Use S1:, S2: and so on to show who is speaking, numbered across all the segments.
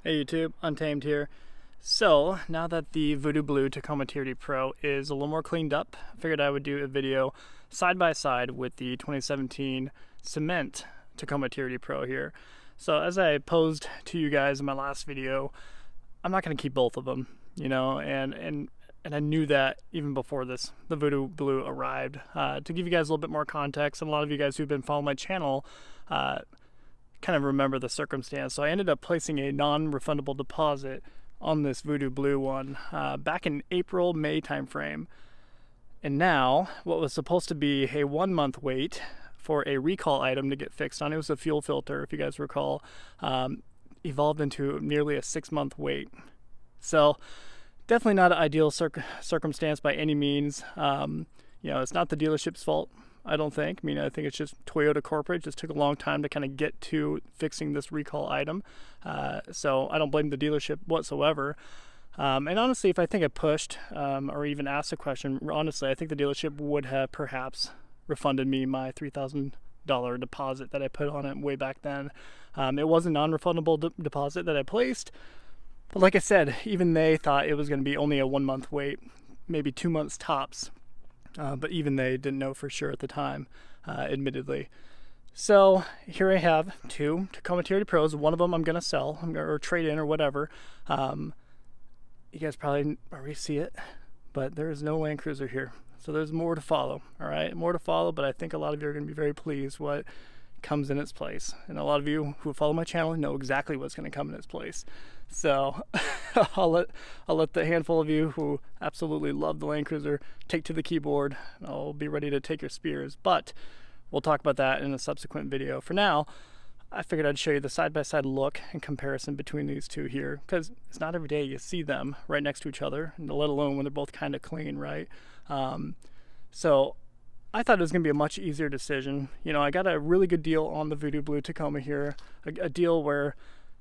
S1: Hey YouTube, Untamed here. So now that the Voodoo Blue Tacoma TRD Pro is a little more cleaned up, I figured I would do a video side by side with the 2017 Cement Tacoma TRD Pro here. So as I posed to you guys in my last video, I'm not going to keep both of them, you know, and I knew that even before the Voodoo Blue arrived. To give you guys a little bit more context, and a lot of you guys who've been following my channel kind of remember the circumstance. So I ended up placing a non-refundable deposit on this Voodoo Blue one back in April, May timeframe. And now what was supposed to be a 1 month wait for a recall item to get fixed on, it was a fuel filter, if you guys recall, evolved into nearly a 6 month wait. So definitely not an ideal circumstance by any means. You know, it's not the dealership's fault, I don't think. I mean, I think it's just Toyota corporate. It just took a long time to kind of get to fixing this recall item. So I don't blame the dealership whatsoever. And honestly, if I think I pushed or even asked a question, honestly, I think the dealership would have perhaps refunded me my $3,000 deposit that I put on it way back then. It was a non-refundable deposit that I placed. But like I said, even they thought it was going to be only a 1 month wait, maybe 2 months tops. But even they didn't know for sure at the time, admittedly. So here I have two Tacoma TRD Pros. One of them I'm going to sell or trade in or whatever. You guys probably already see it, but there is no Land Cruiser here. So there's more to follow, all right? More to follow, but I think a lot of you are going to be very pleased what comes in its place. And a lot of you who follow my channel know exactly what's going to come in its place. So I'll let the handful of you who absolutely love the Land Cruiser take to the keyboard. I'll be ready to take your spears, but we'll talk about that in a subsequent video. For now, I figured I'd show you the side-by-side look and comparison between these two here, because it's not every day you see them right next to each other, let alone when they're both kind of clean, right? So I thought it was going to be a much easier decision. You know, I got a really good deal on the Voodoo Blue Tacoma here, a deal where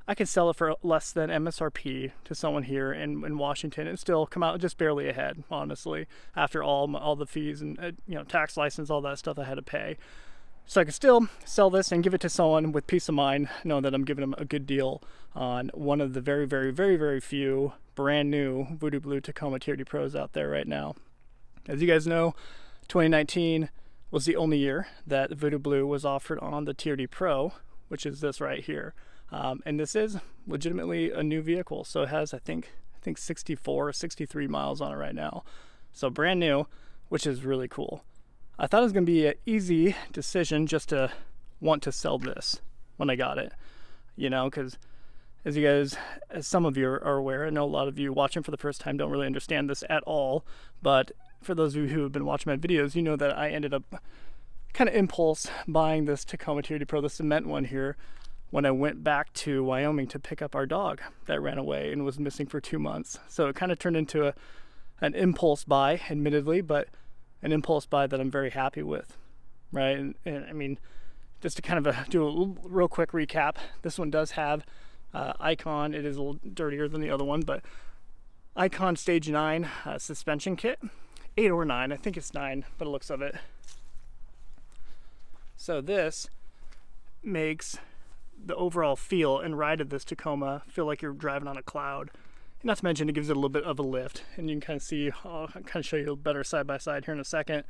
S1: I could sell it for less than MSRP to someone here in Washington and still come out just barely ahead, honestly, after all the fees and you know, tax license, all that stuff I had to pay. So I could still sell this and give it to someone with peace of mind, knowing that I'm giving them a good deal on one of the very few brand new Voodoo Blue Tacoma TRD Pros out there right now. As you guys know, 2019 was the only year that Voodoo Blue was offered on the TRD Pro, which is this right here. And this is legitimately a new vehicle. So it has, I think 64 or 63 miles on it right now. So brand new, which is really cool. I thought it was going to be an easy decision just to want to sell this when I got it, you know, because as some of you are aware, I know a lot of you watching for the first time don't really understand this at all, but for those of you who have been watching my videos, you know that I ended up kind of impulse buying this Tacoma TRD Pro, the cement one here, when I went back to Wyoming to pick up our dog that ran away and was missing for 2 months. So it kind of turned into an impulse buy, admittedly, but an impulse buy that I'm very happy with, right? And I mean, just to kind of do a real quick recap, this one does have Icon. It is a little dirtier than the other one, but Icon Stage 9 suspension kit. 8 or 9, I think it's 9 by the looks of it. So this makes the overall feel and ride of this Tacoma feel like you're driving on a cloud. Not to mention it gives it a little bit of a lift, and you can kind of see, I'll kind of show you a better side by side here in a second,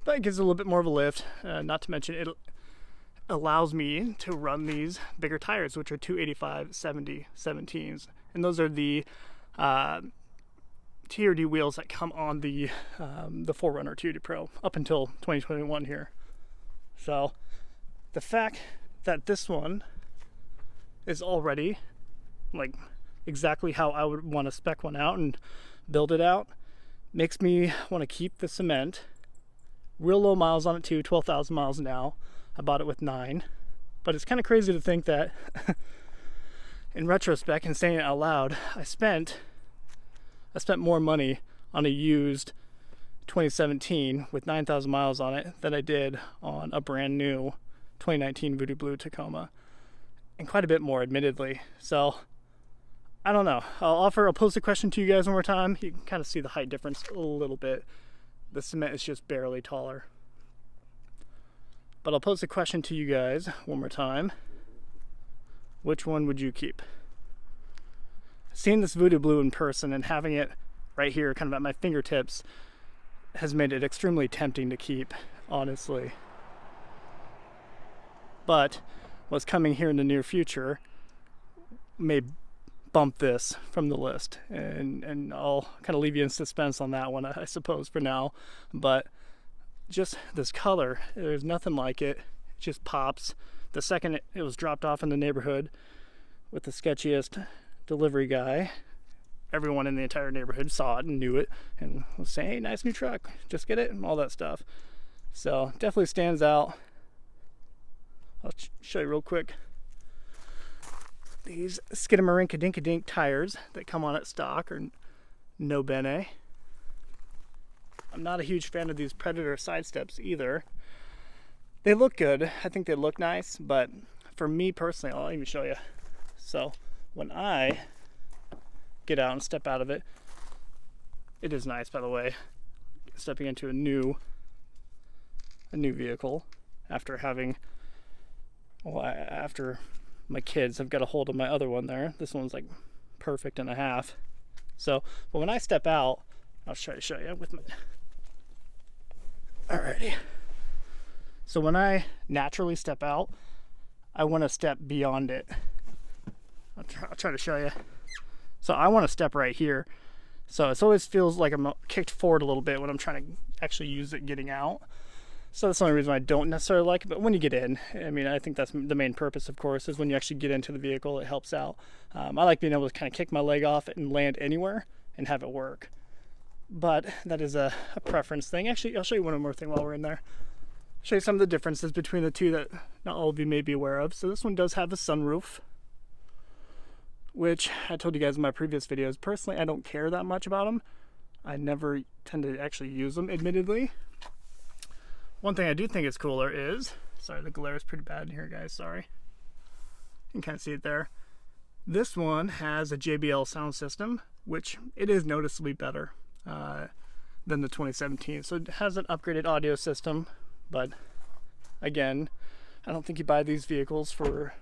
S1: but it gives it a little bit more of a lift. Not to mention it allows me to run these bigger tires, which are 285/70 17s, and those are the TRD wheels that come on the 4Runner TRD Pro up until 2021 here. So the fact that this one is already like exactly how I would want to spec one out and build it out makes me want to keep the cement. Real low miles on it too, 12,000 miles now. I bought it with 9, but it's kind of crazy to think that in retrospect and saying it out loud, I spent more money on a used 2017 with 9,000 miles on it than I did on a brand new 2019 Voodoo Blue Tacoma, and quite a bit more, admittedly. So I don't know. I'll pose the question to you guys one more time. You can kind of see the height difference a little bit. The cement is just barely taller. But I'll pose the question to you guys one more time. Which one would you keep? seeing this Voodoo Blue in person and having it right here kind of at my fingertips has made it extremely tempting to keep, honestly. But what's coming here in the near future may bump this from the list, and I'll kind of leave you in suspense on that one, I suppose, for now. But just this color, there's nothing like it. It just pops. The second it was dropped off in the neighborhood with the sketchiest delivery guy, everyone in the entire neighborhood saw it and knew it and was saying, hey, nice new truck, just get it, and all that stuff. So definitely stands out. I'll show you real quick. These Skidamarinka-Dinka-Dink tires that come on at stock are no bene. I'm not a huge fan of these Predator side steps either. They look good. I think they look nice, but for me personally, I'll even show you. So when I get out and step out of it, it is nice, by the way, stepping into a new vehicle after having, well, after my kids have got a hold of my other one there. This one's like perfect and a half. So, but when I step out, I'll try to show you with my, alrighty. So when I naturally step out, I want to step beyond it. I'll try to show you. So I want to step right here. So it always feels like I'm kicked forward a little bit when I'm trying to actually use it getting out. So that's the only reason I don't necessarily like it. But when you get in, I mean, I think that's the main purpose, of course, is when you actually get into the vehicle, it helps out. I like being able to kind of kick my leg off and land anywhere and have it work. But that is a preference thing. Actually, I'll show you one more thing while we're in there. Show you some of the differences between the two that not all of you may be aware of. So this one does have a sunroof, which I told you guys in my previous videos. Personally, I don't care that much about them. I never tend to actually use them, admittedly. One thing I do think is cooler is, sorry, the glare is pretty bad in here, guys, sorry. You can kind of see it there. This one has a JBL sound system, which it is noticeably better than the 2017. So it has an upgraded audio system, but again, I don't think you buy these vehicles for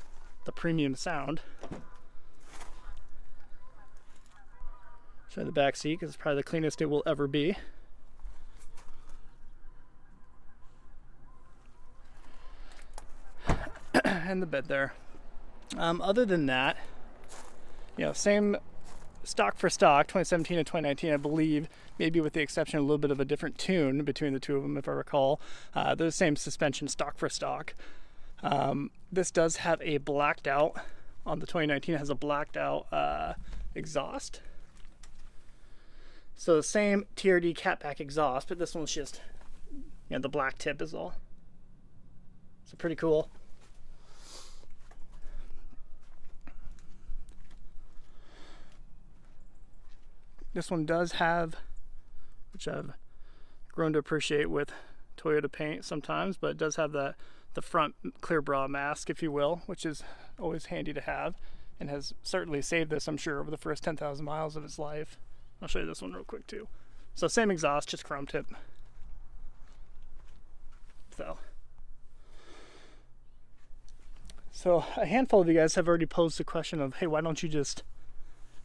S1: the premium sound. Show the back seat because it's probably the cleanest it will ever be. And the bed there. Other than that, you know, same stock for stock, 2017 and 2019, I believe, maybe with the exception of a little bit of a different tune between the two of them, if I recall. They're the same suspension, stock for stock. This does have a blacked out, on the 2019, it has a blacked out exhaust. So the same TRD catback exhaust, but this one's just, you know, the black tip is all. So pretty cool. This one does have, which I've grown to appreciate with Toyota paint sometimes, but it does have the front clear bra mask, if you will, which is always handy to have, and has certainly saved this, I'm sure, over the first 10,000 miles of its life. I'll show you this one real quick too. So same exhaust, just chrome tip. So a handful of you guys have already posed the question of, hey, why don't you just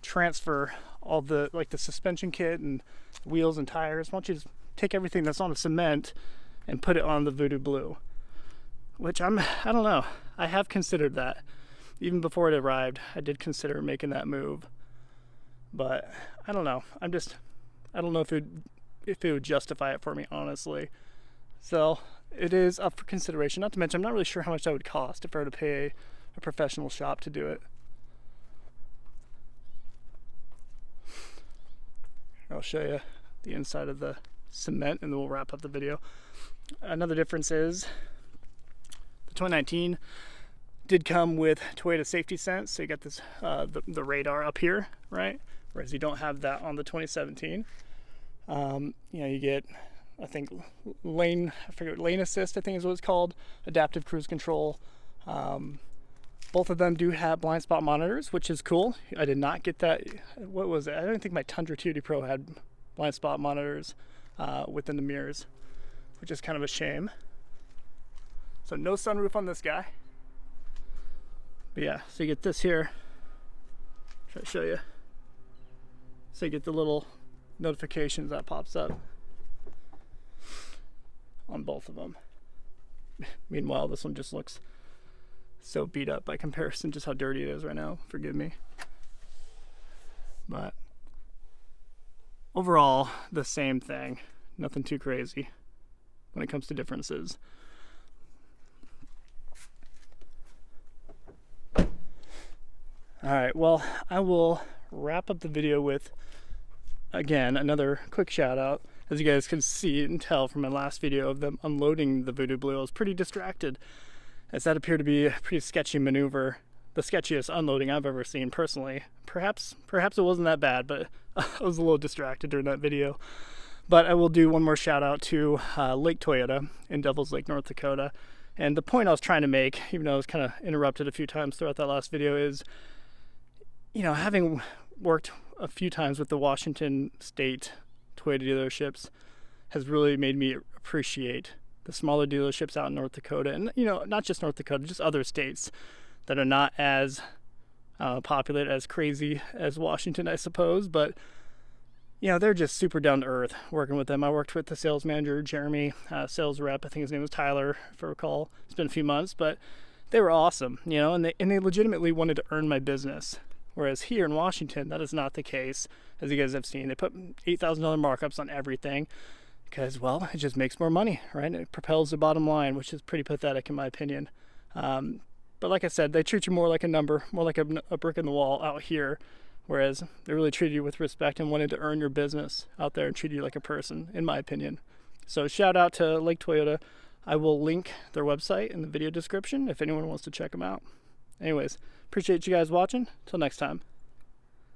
S1: transfer all the, like, the suspension kit and wheels and tires? Why don't you just take everything that's on a cement and put it on the Voodoo Blue? Which I don't know. I have considered that. Even before it arrived, I did consider making that move. But I don't know. I don't know if it would justify it for me, honestly. So it is up for consideration. Not to mention, I'm not really sure how much that would cost if I were to pay a professional shop to do it. I'll show you the inside of the cement and then we'll wrap up the video. Another difference is the 2019 did come with Toyota Safety Sense, so you got this the radar up here, right? Whereas you don't have that on the 2017. You know, you get, I think, lane assist, I think is what it's called, adaptive cruise control. Both of them do have blind spot monitors, which is cool. I did not get that. What was it? I don't think my Tundra TRD Pro had blind spot monitors within the mirrors, which is kind of a shame. So no sunroof on this guy. But yeah, so you get this here. Try to show you. So you get the little notifications that pops up on both of them. Meanwhile, this one just looks so beat up by comparison, just how dirty it is right now. Forgive me. But overall, the same thing. Nothing too crazy when it comes to differences. Alright, well, I will wrap up the video with, again, another quick shout out. As you guys can see and tell from my last video of them unloading the Voodoo Blue, I was pretty distracted, as that appeared to be a pretty sketchy maneuver. The sketchiest unloading I've ever seen personally. Perhaps it wasn't that bad, but I was a little distracted during that video. But I will do one more shout out to Lake Toyota in Devils Lake, North Dakota. And the point I was trying to make, even though I was kind of interrupted a few times throughout that last video, is, you know, having worked a few times with the Washington State Toyota dealerships has really made me appreciate the smaller dealerships out in North Dakota, and, you know, not just North Dakota, just other states that are not as populated, as crazy as Washington, I suppose. But, you know, they're just super down to earth working with them. I worked with the sales manager, Jeremy, sales rep, I think his name was Tyler, if I recall. It's been a few months, but they were awesome, you know, and they legitimately wanted to earn my business. Whereas here in Washington, that is not the case. As you guys have seen, they put $8,000 markups on everything because, well, it just makes more money, right? It propels the bottom line, which is pretty pathetic in my opinion. But like I said, they treat you more like a number, more like a brick in the wall out here, whereas they really treat you with respect and wanted to earn your business out there and treat you like a person, in my opinion. So shout out to Lake Toyota. I will link their website in the video description if anyone wants to check them out. Anyways, appreciate you guys watching. Till next time.